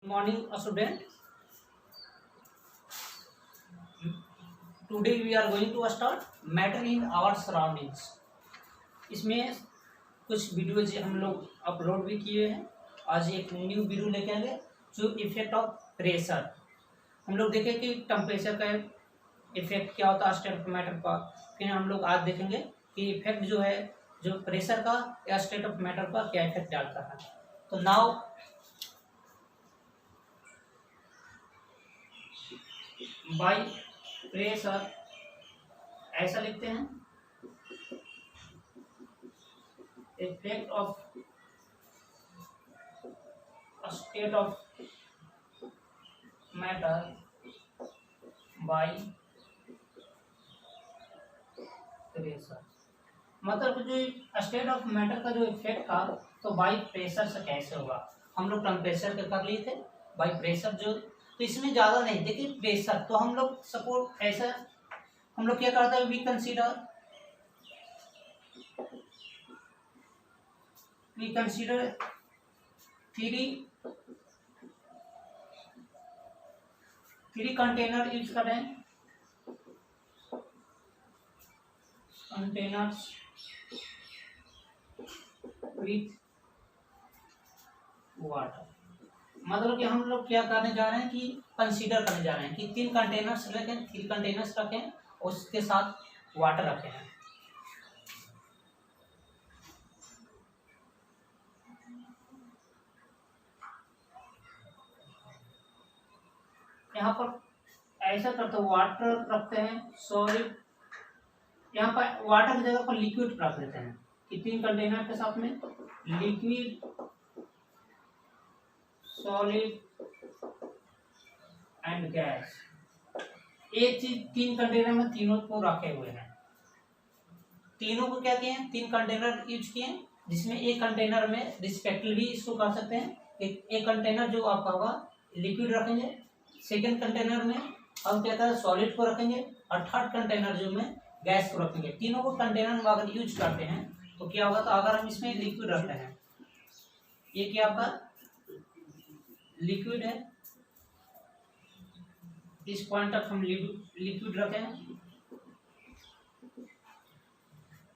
Morning, student. Today we are going to start matter in our surroundings. इसमें कुछ videos हम लोग upload भी किए हैं। आज एक न्यू वीडियो लेके आएंगे जो इफेक्ट ऑफ प्रेशर। हम लोग देखें कि टेम्परेचर का इफेक्ट क्या होता है स्टेट ऑफ मैटर का। फिर हम लोग आज देखेंगे कि इफेक्ट जो है जो प्रेशर का या स्टेट ऑफ मैटर का क्या इफेक्ट डालता है। तो नाउ बाय प्रेशर ऐसा लिखते हैं, effect of state of matter by pressure. मतलब जो स्टेट ऑफ मैटर का जो इफेक्ट था तो बाय प्रेशर से कैसे होगा। हम लोग टेम्परेचर के कर लिए थे, बाय प्रेशर जो तो इसमें ज़्यादा नहीं। देखिए प्रेशर तो हम लोग सपोज ऐसा हम लोग क्या करते हैं, we consider three container use कर रहे हैं, कंटेनर्स विथ वाटर। मतलब कि हम लोग क्या करने जा रहे हैं कि कंसीडर करने जा रहे हैं कि 3 कंटेनर्स रखें, 3 कंटेनर्स रखें, उसके साथ वाटर रखे हैं। यहाँ पर ऐसा करते हैं, वाटर रखते हैं सॉलिड, यहाँ पर वाटर की जगह पर लिक्विड रख देते हैं कि 3 कंटेनर के साथ में लिक्विड, सॉलिड एंड गैस। एक चीज 3 कंटेनर में तीनों को रखे हुए हैं। तीनों को क्या किए हैं, 3 कंटेनर यूज किए हैं, जिसमें एक कंटेनर में रिस्पेक्टिवली इसको कर सकते हैं। एक कंटेनर जो आपका होगा लिक्विड रखेंगे, सेकेंड कंटेनर में हम क्या करें सॉलिड को रखेंगे, और थर्ड कंटेनर जो में गैस को रखेंगे। तीनों को कंटेनर में अगर यूज करते हैं तो क्या होगा, तो अगर हम इसमें लिक्विड रखते हैं, ये क्या आपका लिक्विड है, इस पॉइंट तक हम लिक्विड रखें।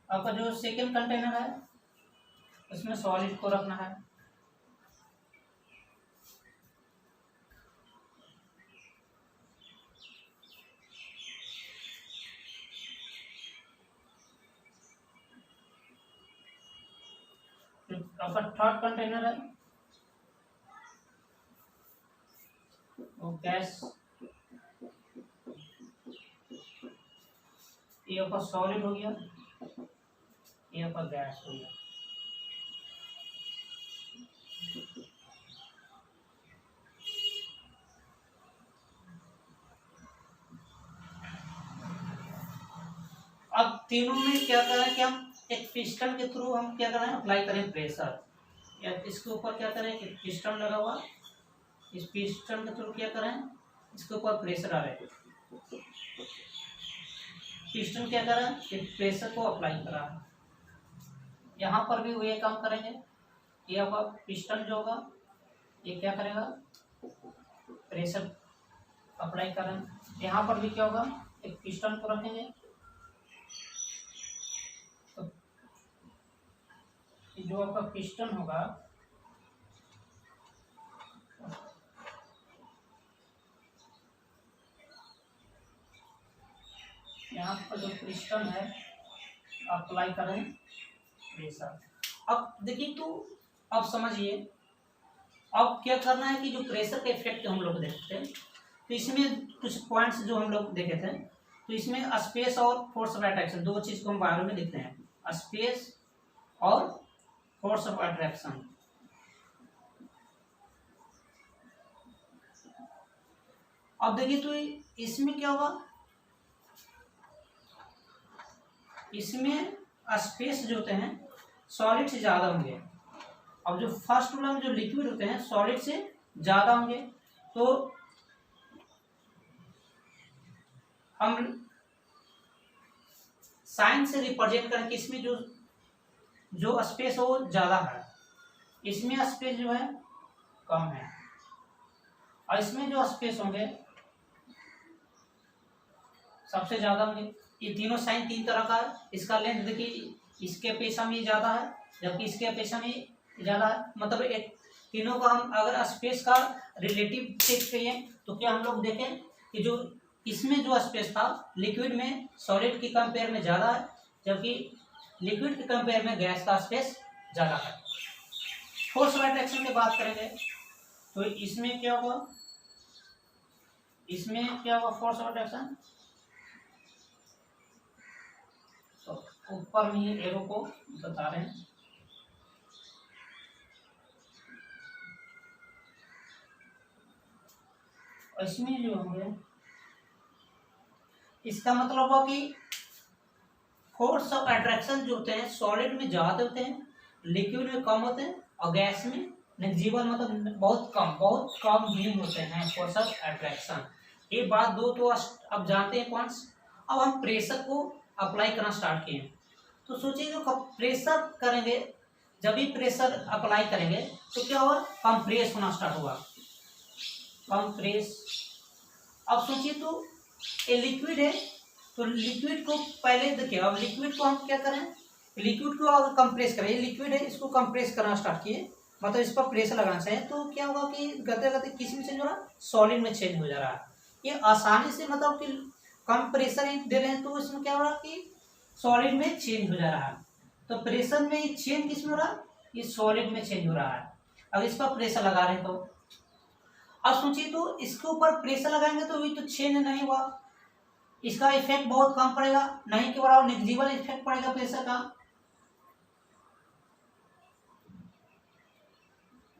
आपका जो सेकेंड कंटेनर है उसमें सॉलिड को रखना है। आपका थर्ड कंटेनर है वो गैस, ये आपका सॉलिड हो गया, ये आपका गैस हो गया। अब तीनों में क्या करें कि हम एक पिस्टन के थ्रू हम क्या करें अप्लाई करें प्रेशर, या इसके ऊपर क्या करें कि पिस्टन लगा हुआ, इस पिस्टन के थ्रू क्या करें इसके ऊपर प्रेशर आ रहा है, पिस्टन क्या करें कि प्रेशर को अप्लाई करा। यहाँ पर भी वही काम करेंगे, ये आपका पिस्टन जो होगा ये क्या करेगा प्रेशर अप्लाई करें। यहाँ पर भी क्या होगा, एक पिस्टन को रखेंगे, तो जो आपका पिस्टन होगा यहाँ पर जो पिस्टन है अप्लाई करें प्रेशर। अब देखिए तो अब समझिए अब क्या करना है कि जो प्रेशर का इफेक्ट हम लोग देखते हैं तो इसमें कुछ पॉइंट्स जो हम लोग देखे थे, तो इसमें स्पेस और फोर्स ऑफ अट्रैक्शन दो चीज को हम बारे में लिखते हैं, स्पेस और फोर्स ऑफ अट्रैक्शन। अब देखिए तो इसमें क्या होगा, इसमें स्पेस जो होते हैं सॉलिड से ज़्यादा होंगे। अब जो फर्स्ट वाला में जो लिक्विड होते हैं सॉलिड से ज़्यादा होंगे, तो हम साइन से रिप्रेजेंट करें कि इसमें जो स्पेस है वो ज़्यादा है, इसमें स्पेस जो है कम है। और इसमें जो स्पेस होंगे सबसे ज्यादा होंगे। ये तीनों साइन तीन तरह का है। इसका लेंथ देखिए, इसके अपेक्षा में ज्यादा है जबकि इसके अपेक्षा में ज्यादा है। मतलब एक तीनों का हम अगर स्पेस का रिलेटिव चेक करें तो क्या हम लोग देखें कि जो इसमें जो स्पेस था लिक्विड में सॉलिड की कंपेयर में ज्यादा है, जबकि लिक्विड के कंपेयर में गैस का स्पेस ज्यादा है। फोर्स ऑफ अट्रैक्शन की बात करेंगे तो इसमें क्या होगा, फोर्स ऑफ अट्रैक्शन, तो ऊपर में एरो को बता रहे हैं। इसमें जो होंगे इसका मतलब हुआ कि फोर्स ऑफ अट्रैक्शन जो होते हैं सॉलिड में ज्यादा होते हैं, लिक्विड में कम होते हैं और गैस में नेग्लिजिबल मतलब बहुत कम ही होते हैं फोर्स ऑफ अट्रैक्शन। ये बात दो तो अब जानते हैं पॉइंट्स। अब हम प्रेशर को अप्लाई करना स्टार्ट किए, तो सोचिए जो प्रेशर करेंगे, जब भी प्रेशर अप्लाई करेंगे तो क्या होगा, कंप्रेस होना स्टार्ट होगा, कंप्रेस। अब सोचिए तो ये लिक्विड है, तो लिक्विड को पहले देखिए, अब लिक्विड को हम क्या करें, लिक्विड को अगर कंप्रेस करें, ये लिक्विड है इसको कंप्रेस करना स्टार्ट किए, मतलब इस पर प्रेशर लगाना चाहिए, तो क्या होगा कि गते गते किस में चेंज हो रहा है, सॉलिड में चेंज हो जा रहा है। ये आसानी से मतलब कि कम प्रेशर दे रहे हैं तो इसमें क्या हो रहा है कि सॉलिड में चेंज हो जा रहा है। तो प्रेशर में चेंज किस में हो रहा है, ये सॉलिड में चेंज हो रहा है। अब इस पर प्रेशर लगा रहे हैं तो अब सोचिए तो इसके ऊपर प्रेशर लगाएंगे तो ये तो चेंज नहीं हुआ, इसका इफेक्ट बहुत कम पड़ेगा, नहीं के बराबर नेग्लिजिबल इफेक्ट पड़ेगा प्रेशर का,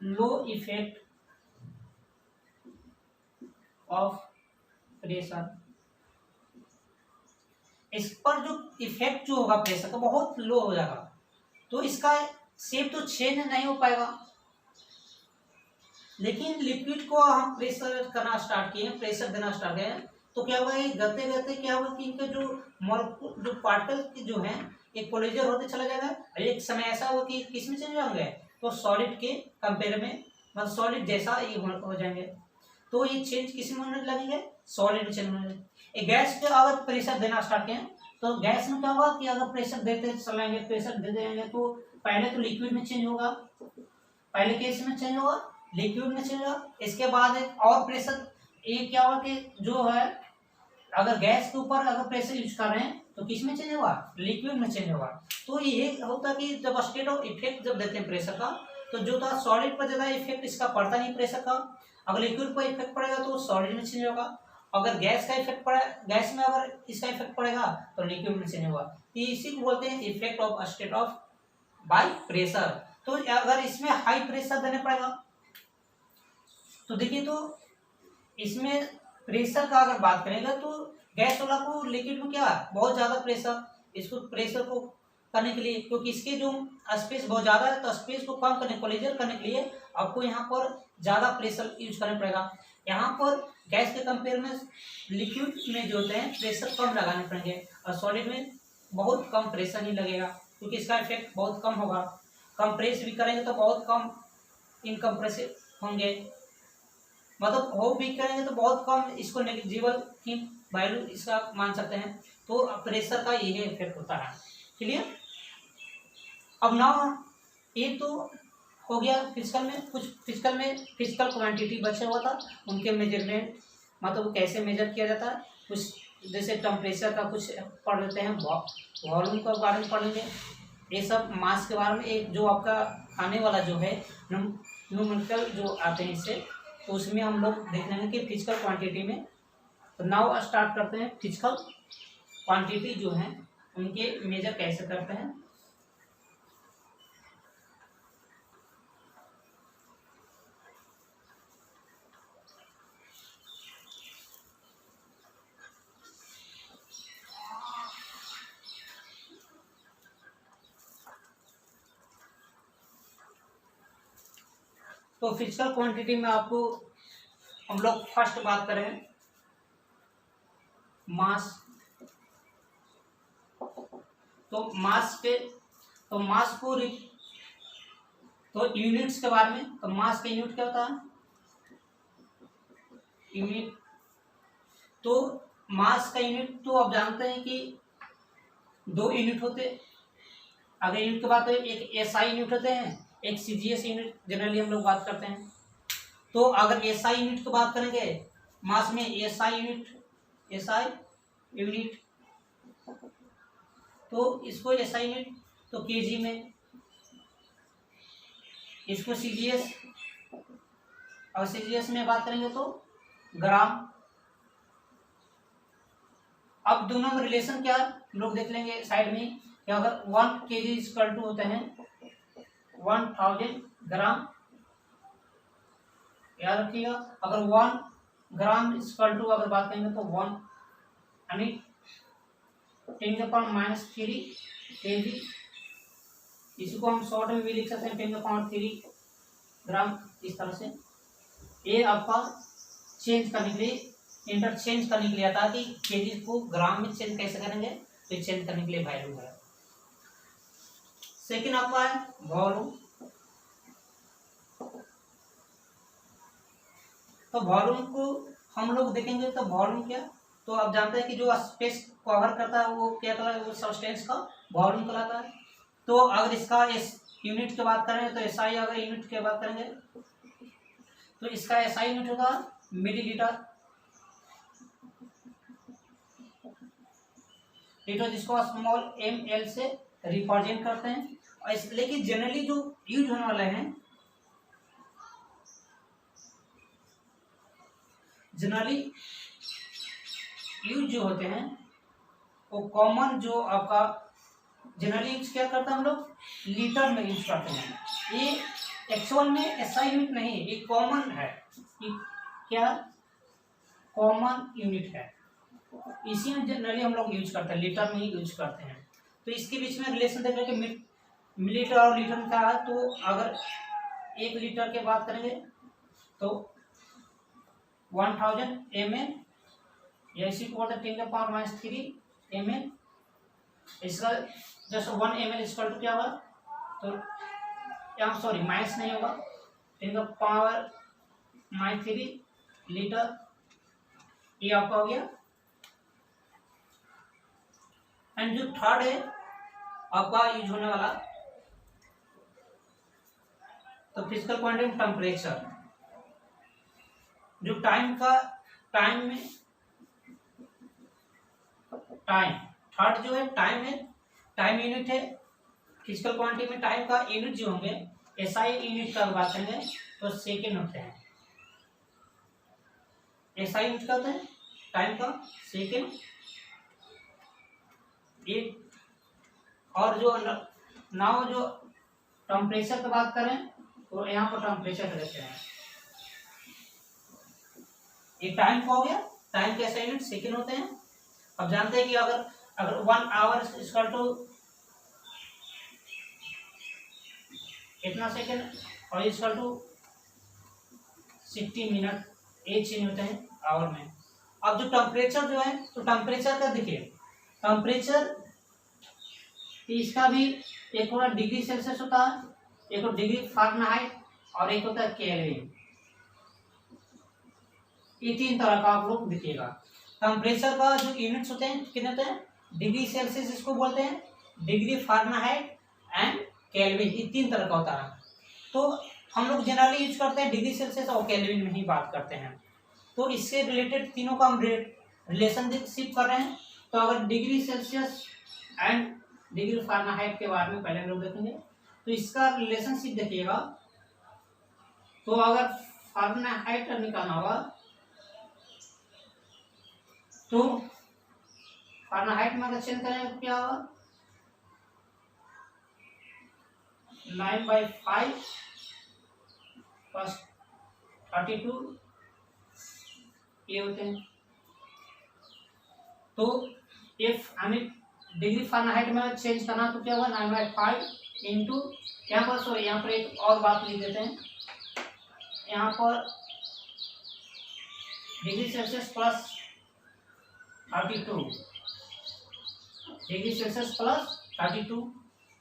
लो इफेक्ट ऑफ प्रेशर। इस पर जो इफेक्ट जो होगा प्रेशर का बहुत लो हो जाएगा, तो इसका शेप तो चेंज नहीं हो पाएगा। लेकिन लिक्विड को हम प्रेशर करना स्टार्ट किए, प्रेशर देना स्टार्ट किए, तो क्या होगा, गते गते क्या होगा कि इनके जो पार्टिकल जो हैं एक कोलिजन होते चला जाएगा, एक समय ऐसा होगा कि किस में चेंज होंगे, तो सॉलिड के कंपेयर में मतलब सॉलिड जैसा ये हो जाएंगे, तो ये चेंज किस में होने लगेंगे, सॉलिड में चेंज होने। गैस पे अगर प्रेशर देना स्टार्ट किए तो गैस में क्या होगा कि अगर प्रेशर देते चलाएंगे, प्रेशर दे देंगे तो पहले तो लिक्विड में चेंज होगा, पहले केस में चेंज होगा, लिक्विड में चेंज होगा, इसके बाद एक और प्रेशर, ये क्या होगा कि जो है अगर गैस के ऊपर अगर प्रेशर यूज कर रहे हैं तो किस में चेंज होगा, लिक्विड में चेंज होगा। तो ये होता है कि जब स्टेट ऑफ इफेक्ट जब देते हैं प्रेशर का, तो जो था सॉलिड पर ज्यादा इफेक्ट इसका पड़ता नहीं प्रेशर का, अगर लिक्विड पर इफेक्ट पड़ेगा तो सॉलिड में चेंज होगा, अगर गैस का इफेक्ट पड़ा, गैस में अगर इसका इफेक्ट पड़ेगा तो लिक्विड में चेंज होगा। इसी को बोलते हैं effect of state of by pressure. तो अगर इसमें हाई प्रेशर देने पड़ेगा तो देखिए, तो इसमें प्रेशर का अगर बात करेंगे तो गैस वाला को लिक्विड में क्या बहुत ज्यादा प्रेशर, इसको प्रेशर को करने के लिए, क्योंकि इसके जो स्पेस बहुत ज्यादा है तो स्पेस को कम करने, कोलिजन करने के लिए आपको यहाँ पर ज्यादा प्रेशर यूज करना पड़ेगा। यहाँ पर गैस के कंपेयर में लिक्विड में जो होते हैं प्रेशर कम लगाने पड़ेंगे और सॉलिड में बहुत कम प्रेशर ही लगेगा, क्योंकि इसका इफेक्ट बहुत कम होगा। कंप्रेस भी करेंगे तो बहुत कम इनकम्प्रेसिव होंगे, मतलब हो भी करेंगे तो बहुत कम, इसको नेग्लिजिबल की वैल्यू इसका मान सकते हैं। तो प्रेशर का यही इफेक्ट होता है। क्लियर। अब ना ये तो हो गया फिजिकल में, कुछ फिजिकल क्वांटिटी बचा हुआ था, उनके मेजरमेंट मतलब कैसे मेजर किया जाता है, कुछ जैसे टेम्परेचर का कुछ पढ़ लेते हैं, वॉल्यूम के बारे में पढ़ लेंगे, ये सब मास के बारे में। एक जो आपका आने वाला जो है न्यूमेरिकल जो आते हैं इससे, तो उसमें हम लोग देख लेंगे कि फिजिकल क्वांटिटी में। तो नाउ स्टार्ट करते हैं, फिजिकल क्वांटिटी जो है उनके मेजर कैसे करते हैं। तो फिजिकल क्वांटिटी में आपको हम लोग फर्स्ट बात करें मास। तो मास को तो यूनिट्स के बारे में, तो मास का यूनिट क्या होता है, यूनिट। तो मास का यूनिट तो आप जानते हैं कि 2 यूनिट होते। अगर यूनिट की बात हो, एक एसआई यूनिट होते हैं, एक सीजीएस यूनिट जनरली हम लोग बात करते हैं। तो अगर एसआई यूनिट की बात करेंगे मास में, एसआई यूनिट, तो इसको एसआई यूनिट तो केजी में, इसको सीजीएस, और सीजीएस में बात करेंगे तो ग्राम। अब दोनों में रिलेशन क्या हम लोग देख लेंगे साइड में कि अगर 1 kg इक्वल टू होते हैं 1000 ग्राम, याद रखिएगा। अगर 1 ग्राम इक्वल टू अगर बात करेंगे तो 1 यानी 10⁻³ kg। इसको हम शॉर्ट में भी लिख सकते हैं 10⁻³ ग्राम, इस तरह से। ये आपका चेंज करने के लिए, इंटरचेंज करने के लिए आता है कि केजी को ग्राम में चेंज कैसे करेंगे, तो चेंज करने के लिए वैल्यू है। सेकंड आपका है वॉल्यूम। तो वॉल्यूम को हम लोग देखेंगे तो वॉल्यूम क्या, तो आप जानते हैं कि जो स्पेस कवर करता है वो क्या कहलाता है, वो सब्सटेंस का वॉल्यूम कहलाता है। तो अगर इसका इस यूनिट की बात करें तो एसआई, अगर यूनिट की बात करेंगे तो इसका एसआई यूनिट होगा मिलीलीटर, लीटर जिसको स्मॉल ml से रिप्रेजेंट करते हैं। और लेकिन जनरली जो यूज होने वाले हैं, जनरली यूज जो होते हैं वो कॉमन, जो आपका जनरली यूज क्या करते हैं हम लोग लीटर में यूज करते हैं। ये एक्चुअल में एसआई यूनिट नहीं है, ये कॉमन है। ये क्या कॉमन यूनिट है, इसी में जनरली हम लोग यूज करते हैं, लीटर में ही यूज करते हैं। तो इसके बीच में रिलेशन देख रहे कि मिलीलीटर और लीटर में क्या है। तो अगर 1 लीटर की बात करेंगे तो 1000 ml, या इसी को बोलते हैं 10⁻³ ml। इसका जस्ट 1 ml इक्वल टू क्या होगा, तो यहाँ सॉरी माइनस नहीं होगा, 10⁻³ लीटर, ये आपका हो गया। एंड जो थर्ड है आपका यूज होने वाला, तो फिजिकल क्वांटिटी टेम्परेचर, जो टाइम में टाइम, थर्ड जो है टाइम है, टाइम यूनिट है। फिजिकल क्वांटिटी में टाइम का यूनिट जो होंगे, एसआई यूनिट का बात करेंगे तो सेकेंड होते हैं। एसआई यूनिट का होता है टाइम का सेकेंड। एक और जो नाउ जो टेम्परेचर की बात करें तो यहाँ पर टेम्परेचर रहते हैं। ये टाइम का हो गया, टाइम के यूनिट सेकेंड होते हैं। अब जानते हैं कि अगर 1 आवर इक्वल टू कितना सेकेंड और इक्वल टू 60 मिनट, एक चीज होते हैं आवर में। अब जो टेम्परेचर जो है, तो टेम्परेचर का देखिए, टेम्परेचर इसका भी एक होता है डिग्री सेल्सियस होता है, एक होता डिग्री फ़ारेनहाइट, और एक होता है केल्विन। ये 3 तरह का आप लोग देखिएगा। टेम्परेचर का जो यूनिट्स होते हैं कितने होते हैं, डिग्री सेल्सियस इसको बोलते हैं, डिग्री फ़ारेनहाइट एंड केल्विन, ये 3 तरह का होता है। तो हम लोग जनरली यूज करते हैं डिग्री सेल्सियस और केल्विन में ही बात करते हैं। तो इससे रिलेटेड तीनों का हम रिलेशनशिप कर रहे हैं। तो अगर degree Celsius and degree Fahrenheit के बारे में पहले हम लोग देखेंगे, तो इसका रिलेशनशिप देखिएगा। तो अगर फ़ारेनहाइट निकालना होगा तो फ़ारेनहाइट में अगर चेंज करें तो क्या होगा, 9/5 + 32 ये होते हैं। तो इफ हमें डिग्री फ़ारेनहाइट में चेंज करना तो क्या होगा, 9/5 इंटू, यहाँ पर सॉरी यहाँ पर एक और बात लिख देते हैं, यहाँ पर degree Celsius plus 32, degree Celsius plus 32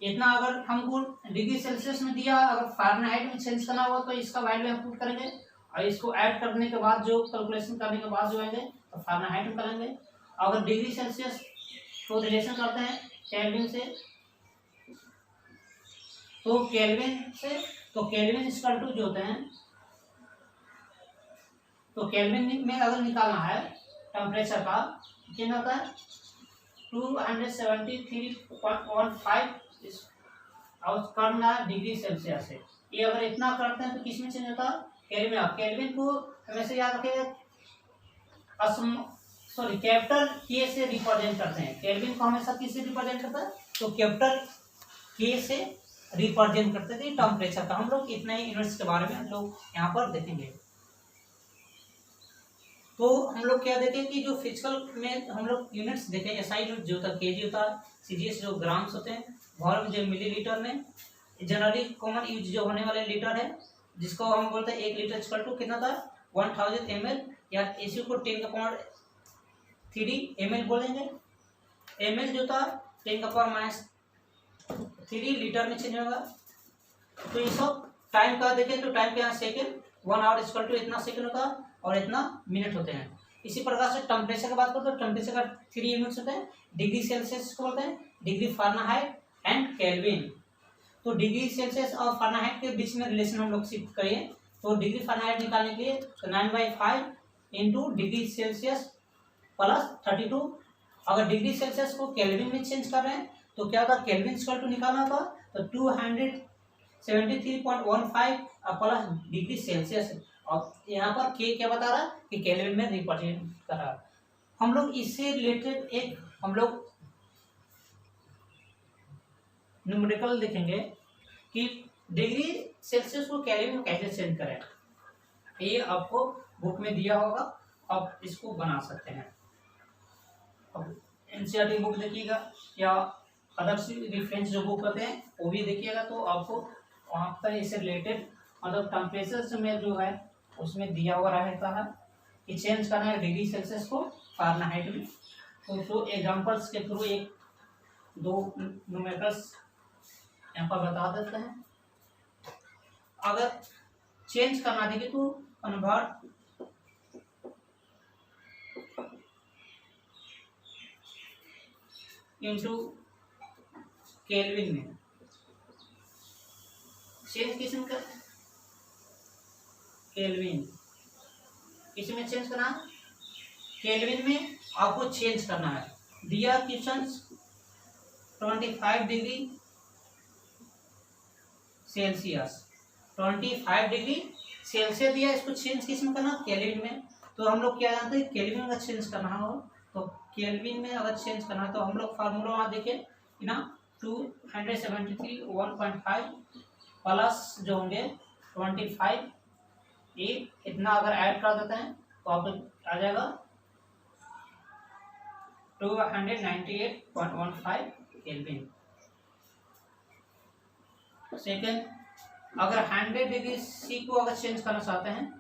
इतना। अगर हमको डिग्री सेल्सियस में दिया, अगर फ़ारेनहाइट में चेंज करना हुआ तो इसका वैल्यू हम पुट करेंगे, और इसको ऐड करने के बाद जो कैलकुलेशन करने के बाद जो आएंगे तो फ़ारेनहाइट में करेंगे। अगर डिग्री सेल्सियस को रिलेशन करते हैं केल्विन से, तो केल्विन इक्वल टू जो होते हैं, तो केल्विन में अगर निकालना है टेम्परेचर का कितना होता है 273.15 और करना है डिग्री सेल्सियस से। ये अगर इतना करते हैं तो किस में चेंज होता है केल्विन। केल्विन को हमेशा याद रखिएगा कैपिटल के से रिप्रेजेंट करते हैं। केल्विन को हमेशा किससे रिप्रेजेंट करता है तो कैपिटल के से रिप्रेजेंट करते थे टेम्परेचर का। हम लोग इतने ही यूनिट्स के बारे में हम लोग यहाँ पर देखेंगे। तो हम लोग क्या देखें कि जो फिजिकल में हम लोग यूनिट्स देखें, एसआई यूनिट जो होता है केजी होता है, सीजीएस जो ग्राम्स होते हैं, वॉल्यूम जो मिलीलीटर में, जनरली कॉमन यूज जो होने वाले लीटर है जिसको हम बोलते हैं 1 लीटर इक्वल टू कितना था 1000 ml, या इसी को 10⁻³ ml बोलेंगे। ml जो था 10⁻³ लीटर में चेंज होगा। तो ये सब टाइम का देखें तो टाइम के यहाँ सेकेंड, 1 आवर इक्वल टू इतना सेकेंड होता है और इतना मिनट होते हैं। इसी प्रकार से टेम्परेचर की बात करो तो टेम्परेचर का 3 यूनिट्स होते हैं। डिग्री सेल्सियस को बोलते हैं, डिग्री फ़ारेनहाइट एंड केल्विन। तो डिग्री सेल्सियस और फ़ारेनहाइट के बीच में रिलेशन हम लोग सीख करिए। तो डिग्री फ़ारेनहाइट निकालने के लिए तो 9/5 इंटू डिग्री सेल्सियस प्लस 32। अगर डिग्री सेल्सियस को केल्विन में चेंज कर रहे हैं तो क्या होता है केल्विन इक्वल टू निकालना था तो 273.15 प्लस डिग्री सेल्सियस। और यहाँ पर के क्या बता रहा है कि केल्विन में रिप्रेजेंट कर रहा है। हम लोग इससे रिलेटेड एक हम लोग न्यूमेरिकल देखेंगे कि डिग्री सेल्सियस को केल्विन में कैसे चेंज करें। ये आपको बुक में दिया होगा, आप इसको बना सकते हैं। अब एनसीईआरटी बुक देखिएगा या अदर रेफरेंस जो बुक होते हैं वो भी देखिएगा, तो आपको वहाँ पर इससे रिलेटेड मतलब टेम्परेचर में जो है उसमें दिया हुआ रहता है कि चेंज करना है डिग्री सेल्सियस को फ़ारेनहाइट में। तो एग्जांपल्स के थ्रू 1-2 न्यूमेरिकल्स यहाँ पर बता देते हैं। अगर चेंज करना देखिए तो कन्वर्ट इनटू केल्विन में चेंज किसमें कर केल्विन, इसमें चेंज करना केल्विन में आपको चेंज करना है। दिया question 25 degree Celsius, 25 degree Celsius दिया, इसको चेंज किस में करना केल्विन में। तो हम लोग क्या जानते हैं केल्विन में अगर चेंज करना हो तो केल्विन में अगर चेंज करना है तो हम लोग फार्मूला वहाँ देखें ना 273.1.5 प्लस जो होंगे 25 ये इतना अगर ऐड कर देते हैं तो आपको आ जाएगा 298.15 केल्विन। सेकेंड, अगर 100 डिग्री सी को अगर चेंज करना चाहते हैं,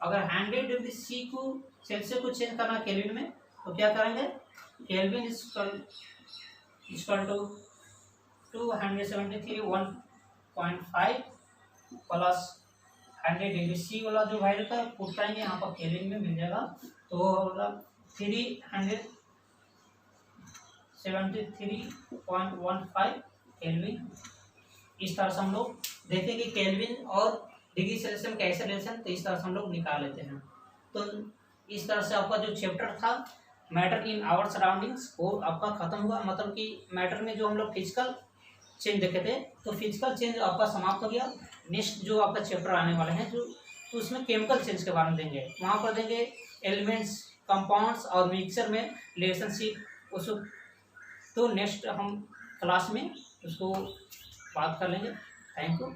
अगर 100 डिग्री सी को सेल्सियस को चेंज करना केल्विन में तो क्या करेंगे kelvin equal to 273.1.5 plus 100 degree C वाला जो वैल्यू था पुट करेंगे यहाँ पर केल्विन में मिल जाएगा तो होगा 373.15 केल्विन। इस तरह से हम लोग देखें कि केल्विन और डिग्री सेल्सियस में कैसे रिलेशन, तो इस तरह से हम लोग निकाल लेते हैं। तो इस तरह से आपका जो चैप्टर था मैटर इन आवर सराउंडिंग्स वो आपका खत्म हुआ। मतलब कि मैटर में जो हम लोग फिजिकल चेंज देखे थे तो फिजिकल चेंज आपका समाप्त हो गया। नेक्स्ट जो आपका चैप्टर आने वाले हैं जो तो उसमें केमिकल चेंज के बारे में देंगे, वहाँ पर देंगे एलिमेंट्स कंपाउंड्स और मिक्सचर में रिलेशनशिप उसको। तो नेक्स्ट हम क्लास में उसको बात कर लेंगे। Thank you.